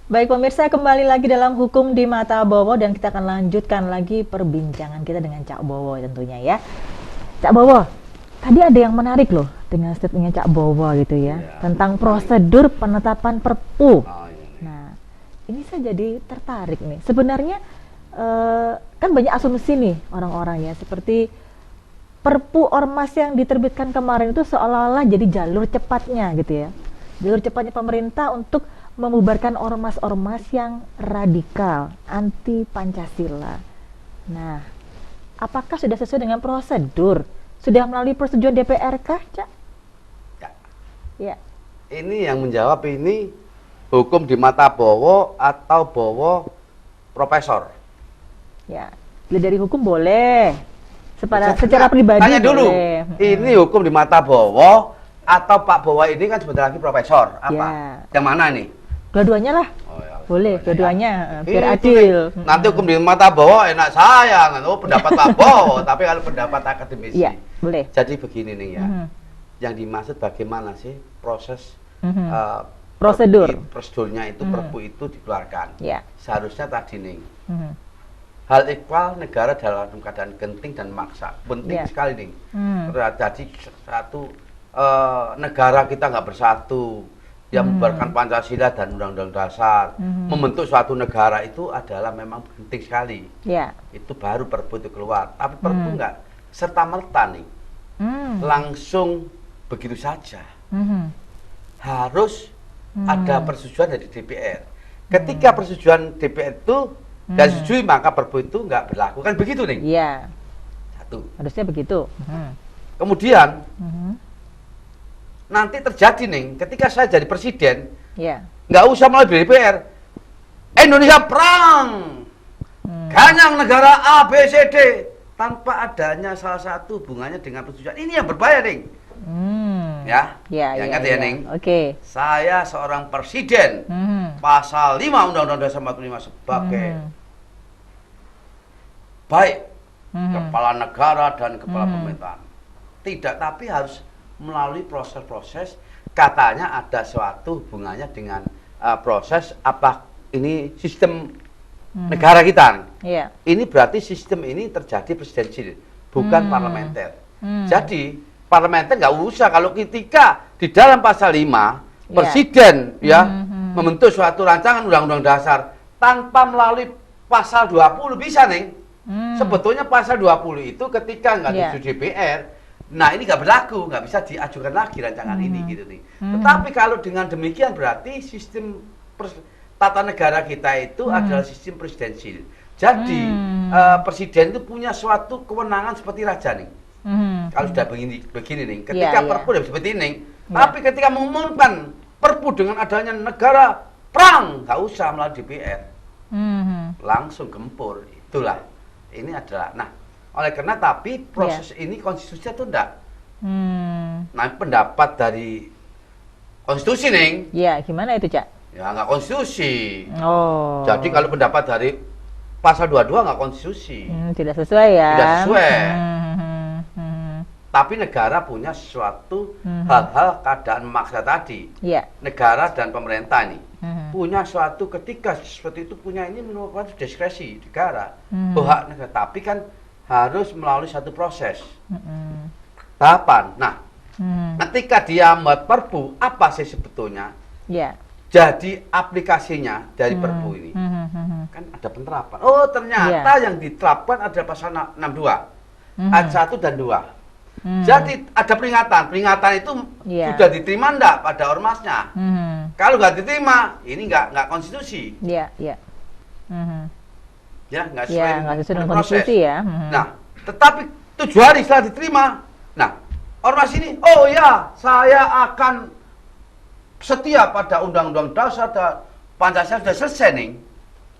Baik pemirsa, kembali lagi dalam Hukum di Mata Bowo dan kita akan lanjutkan lagi perbincangan kita dengan Cak Bowo tentunya ya. Cak Bowo, tadi ada yang menarik loh dengan statementnya Cak Bowo gitu ya, tentang prosedur penetapan Perpu. Nah, ini saya jadi tertarik nih. Sebenarnya kan banyak asumsi nih orang-orang ya, seperti Perpu Ormas yang diterbitkan kemarin itu seolah-olah jadi jalur cepatnya gitu ya. Jalur cepatnya pemerintah untuk membubarkan ormas-ormas yang radikal, anti Pancasila. Nah, apakah sudah sesuai dengan prosedur? Sudah melalui persetujuan DPR kah, Cak? Ya. Ya. Ini yang menjawab ini hukum di mata Bowo atau Bowo profesor? Ya, dari hukum boleh. Secara pribadi tanya dulu, boleh. Ini hukum di mata Bowo atau Pak Bowo ini kan sebentar lagi profesor? Apa? Ya. Yang mana nih? Dua-duanya lah. Oh, ya, boleh, dua-duanya biar Itu adil. Nanti hukum di mata Bowo enak saya, pendapat Pak Bowo, tapi kalau pendapat akademisi. Iya, boleh. Jadi begini nih ya, yang dimaksud bagaimana sih proses prosedur. Prosedurnya itu Perpu itu dikeluarkan. Ya. Seharusnya tadi nih, hal ikhwal negara dalam keadaan genting dan maksa, penting sekali nih. Jadi satu negara kita nggak bersatu. Yang membubarkan Pancasila dan Undang-Undang Dasar, membentuk suatu negara itu adalah memang penting sekali. Ya. Itu baru Perpu itu keluar. Tapi Perpu enggak serta-merta nih, langsung begitu saja. Harus ada persetujuan dari DPR. Ketika persetujuan DPR itu nggak setuju, maka Perpu itu nggak berlaku. Kan begitu nih? Iya. Satu. Harusnya begitu. Kemudian nanti terjadi nih, ketika saya jadi presiden, nggak usah melalui DPR, Indonesia perang, ganyang negara A, B, C, D, tanpa adanya salah satu hubungannya dengan persetujuan. Ini yang berbahaya nih. Ingat ya Ning. Oke. Saya seorang presiden, pasal 5 Undang-Undang Dasar 45 sebagai baik kepala negara dan kepala pemerintahan. Tidak, tapi harus melalui proses-proses, katanya ada suatu hubungannya dengan proses apa ini sistem negara kita. Ini berarti sistem ini terjadi presidensil, bukan parlementer. Jadi parlementer nggak usah, kalau ketika di dalam pasal 5 presiden membentuk suatu rancangan undang-undang dasar tanpa melalui pasal 20 bisa nih. Sebetulnya pasal 20 itu ketika nggak disetujui DPR, nah ini nggak berlaku, nggak bisa diajukan lagi rancangan ini gitu nih. Tetapi kalau dengan demikian berarti sistem tata negara kita itu adalah sistem presidensil. Jadi presiden itu punya suatu kewenangan seperti raja nih. Kalau sudah begini nih, ketika Perpu sudah seperti ini, tapi ketika mengumumkan Perpu dengan adanya negara perang, nggak usah melalui DPR, langsung gempur. Itulah, ini adalah. Nah, oleh karena tapi proses ini konstitusi itu enggak. Nah, pendapat dari konstitusi nih. Ya, gimana itu, Cak? Ya, nggak konstitusi. Oh. Jadi kalau pendapat dari pasal 22 nggak konstitusi. Tidak sesuai ya. Tidak sesuai. Tapi negara punya suatu hal-hal keadaan maksa tadi. Negara dan pemerintah ini punya suatu ketika seperti itu punya ini merupakan diskresi negara. Hak negara. Tapi kan harus melalui satu proses tahapan. Nah, ketika dia membuat Perpu, apa sih sebetulnya? Jadi aplikasinya dari Perpu ini kan ada penerapan. Oh, ternyata yang diterapkan adalah pasal 62 ayat 1 dan 2. Jadi ada peringatan itu sudah diterima enggak pada ormasnya? Kalau nggak diterima, ini nggak konstitusi. Nggak sesuai dengan proses. Nah, tetapi 7 hari setelah diterima, nah ormas ini, oh ya, saya akan setia pada Undang-Undang Dasar dan Pancasila sudah selesai nih.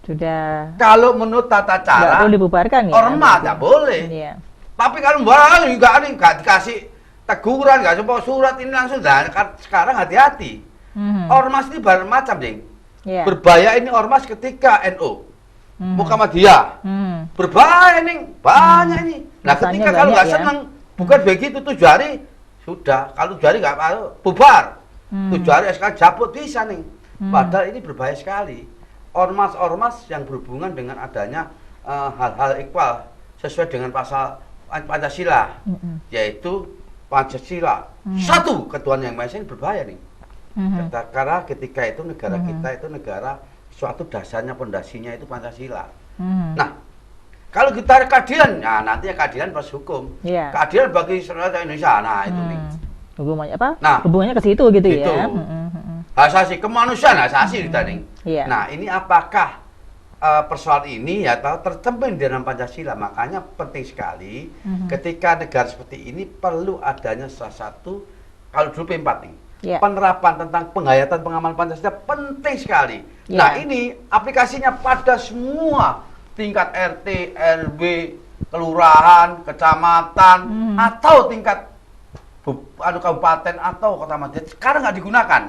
Sudah. Kalau menurut tata cara, boleh dibubarkan ya. Ormas nggak boleh. Tapi kalau nggak dikasih teguran, nggak coba surat ini langsung, sekarang hati-hati. Ormas ini bermacam, ding. Berbahaya ini ormas ketika NU. Muhammadiyah, berbahaya nih, banyak ini. Nah, ketika kalau nggak senang, bukan begitu 7 hari sudah. Kalau 7 hari nggak bubar, 7 hari SK cabut bisa nih. Padahal ini berbahaya sekali. ormas-ormas yang berhubungan dengan adanya hal-hal ikhwal sesuai dengan pasal Pancasila, yaitu Pancasila satu ketuhanan yang maha esa ini berbahaya nih. Karena ketika itu negara kita itu negara suatu dasarnya pondasinya itu Pancasila. Nah, kalau kita keadilan, nah nanti keadilan pas hukum. Keadilan bagi rakyat Indonesia, nah itu nih. Hubungannya apa? Nah, hubungannya ke situ gitu itu. ya. Asasi kemanusiaan, asasi kita nih. Nah, ini apakah persoalan ini ya tercermin dalam Pancasila? Makanya penting sekali ketika negara seperti ini perlu adanya salah satu, kalau dulu P4 nih, penerapan tentang penghayatan pengamalan Pancasila penting sekali. Nah, ini aplikasinya pada semua tingkat RT, RW, kelurahan, kecamatan, atau tingkat kabupaten atau kota madya. Sekarang nggak digunakan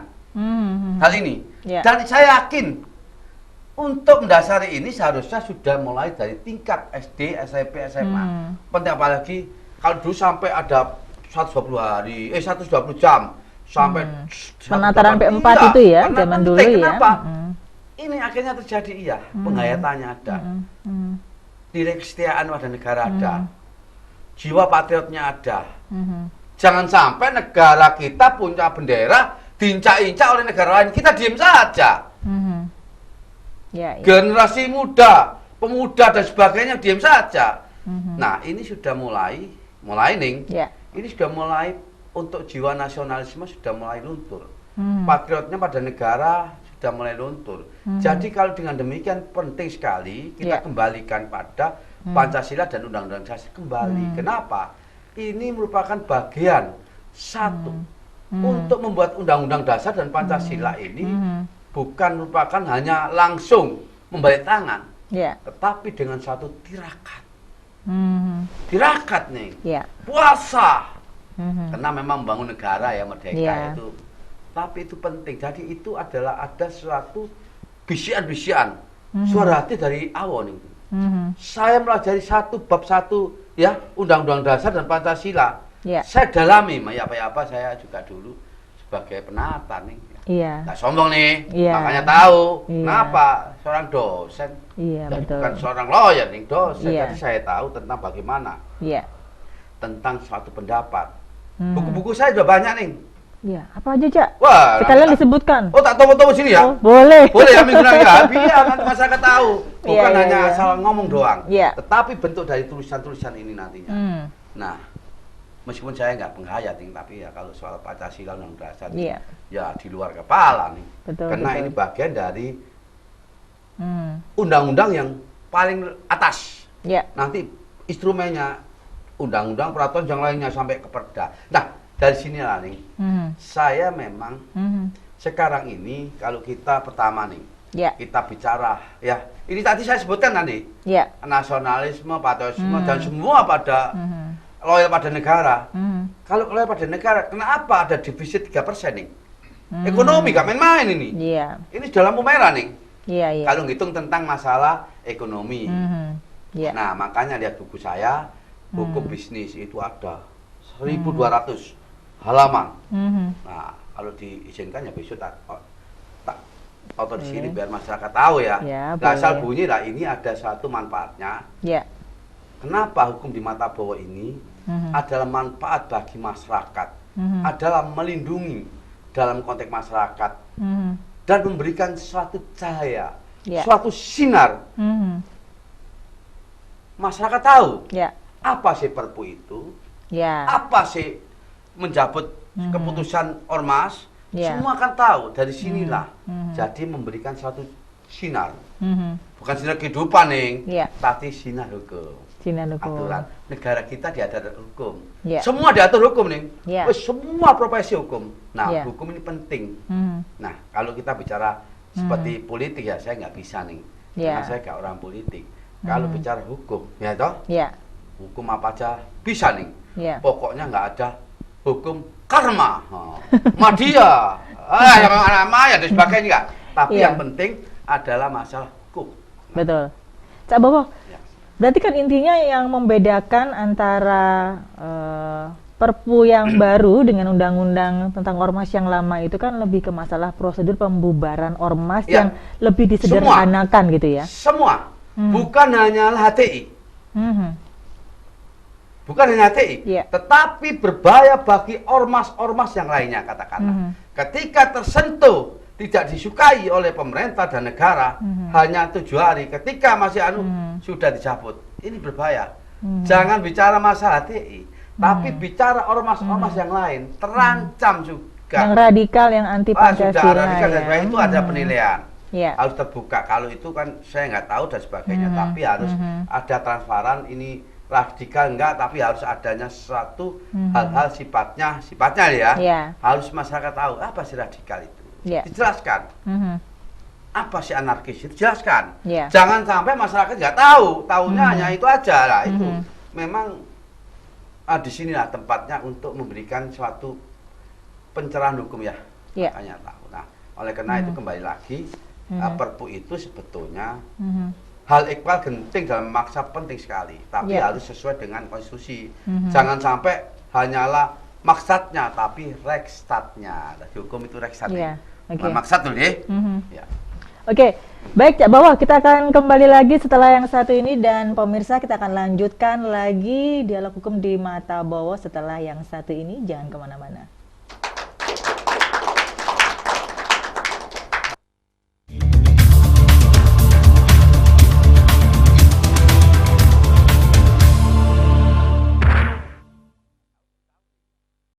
hal ini. Dan saya yakin untuk mendasari ini seharusnya sudah mulai dari tingkat SD, SMP, SMA. Penting apalagi kalau dulu sampai ada 120 jam sampai penataran P4 itu ya zaman dulu ya. Kenapa? Ini akhirnya terjadi penghayatannya ada. Nilai kesetiaan pada negara ada. Jiwa patriotnya ada. Jangan sampai negara kita punya bendera diinjak-injak oleh negara lain, kita diam saja. Generasi muda, pemuda dan sebagainya diam saja. Nah, ini sudah mulai nih. Ini sudah mulai untuk jiwa nasionalisme sudah mulai luntur. Patriotnya pada negara sudah mulai luntur. Jadi kalau dengan demikian penting sekali kita kembalikan pada Pancasila dan Undang-Undang Dasar kembali. Kenapa? Ini merupakan bagian satu untuk membuat Undang-Undang Dasar dan Pancasila ini bukan merupakan hanya langsung membalik tangan, tetapi dengan satu tirakat. Tirakat nih, puasa. Karena memang membangun negara ya merdeka itu. Tapi itu penting. Jadi itu adalah ada suatu bisian-bisian suara hati dari awal nih. Saya melajari satu bab satu ya Undang-Undang Dasar dan Pancasila. Saya dalami, apa saya juga dulu sebagai penata nih. Nggak sombong nih, makanya tahu. Kenapa? Seorang dosen, bukan seorang lawyer nih, dosen. Jadi saya tahu tentang bagaimana, tentang suatu pendapat. Buku-buku saya sudah banyak nih. Apa aja, Cak? Wah, sekalian disebutkan. Oh, tak tahu sini ya? Boleh. Boleh ya, minggu biar nanti masyarakat tahu. Bukan hanya asal ngomong doang, tetapi bentuk dari tulisan-tulisan ini nantinya. Nah, meskipun saya nggak penghayat, tapi ya kalau soal Pancasila dan Dasar, ya di luar kepala nih. Karena ini bagian dari undang-undang yang paling atas. Nanti instrumennya undang-undang, peraturan yang lainnya sampai ke perda. Nah, dari sinilah nih, saya memang sekarang ini kalau kita pertama nih, kita bicara ya, ini tadi saya sebutkan nanti, nasionalisme, patriotisme dan semua pada loyal pada negara. Kalau loyal pada negara, kenapa ada defisit 3% nih? Ekonomi gak main-main ini. Ini sudah lampu merah nih. Kalau ngitung tentang masalah ekonomi. Nah, makanya lihat buku saya, hukum bisnis itu ada 1.200 halaman. Nah, kalau diizinkan ya besok tak foto di sini biar masyarakat tahu ya. Nah, asal bunyi lah ini ada satu manfaatnya. Kenapa hukum di mata bahwa ini adalah manfaat bagi masyarakat, adalah melindungi dalam konteks masyarakat dan memberikan suatu cahaya, suatu sinar. Masyarakat tahu apa sih Perpu itu, apa sih menjabut keputusan ormas, semua kan tahu dari sinilah. Jadi memberikan suatu sinar, bukan sinar kehidupan nih, tapi sinar hukum. Aturan negara kita diatur hukum, semua diatur hukum nih, semua profesi hukum. Nah, hukum ini penting. Nah, kalau kita bicara seperti politik ya saya nggak bisa nih, karena saya nggak orang politik. Kalau bicara hukum, ya toh, hukum apa aja bisa nih. Pokoknya nggak ada hukum karma, madya, yang mana dan sebagainya nggak. Tapi yang penting adalah masalah hukum. Betul, Cak Bowo. Berarti kan intinya yang membedakan antara Perpu yang baru dengan undang-undang tentang ormas yang lama itu kan lebih ke masalah prosedur pembubaran ormas Ya. yang lebih disederhanakan gitu ya. Semua, bukan hanya HTI. Mhm. Bukan hanya HTI, Iya. tetapi berbahaya bagi ormas-ormas yang lainnya katakanlah. Ketika tersentuh tidak disukai oleh pemerintah dan negara hanya 7 hari, ketika masih sudah dicabut, ini berbahaya. Jangan bicara masalah HTI, tapi bicara ormas-ormas yang lain terancam juga. Yang radikal, yang anti Sudah Pancasila radikal dan ya. sebagainya, itu ada penilaian. Iya. Harus terbuka. Kalau itu kan saya nggak tahu dan sebagainya, tapi harus ada transparan. Ini radikal enggak, tapi harus adanya suatu hal-hal sifatnya ya. Iya. Harus masyarakat tahu apa sih radikal itu. Iya. Dijelaskan. Apa sih anarkis itu, jelaskan. Iya. Jangan sampai masyarakat nggak tahu, tahunya hanya itu aja lah. Itu memang di sinilah tempatnya untuk memberikan suatu pencerahan hukum ya. Iya. Makanya tahu. Nah, oleh karena itu kembali lagi Perpu itu sebetulnya hal ikhwal genting dalam maksa penting sekali, tapi Iya. harus sesuai dengan konstitusi. Jangan sampai hanyalah maksatnya, tapi rekstatnya. Di hukum itu reksat. Iya. Oke. Bukan maksad tuh deh. Ya. Oke, baik Cak Bawah, kita akan kembali lagi setelah yang satu ini dan pemirsa kita akan lanjutkan lagi dialog hukum di Mata Bowo setelah yang satu ini, jangan kemana-mana.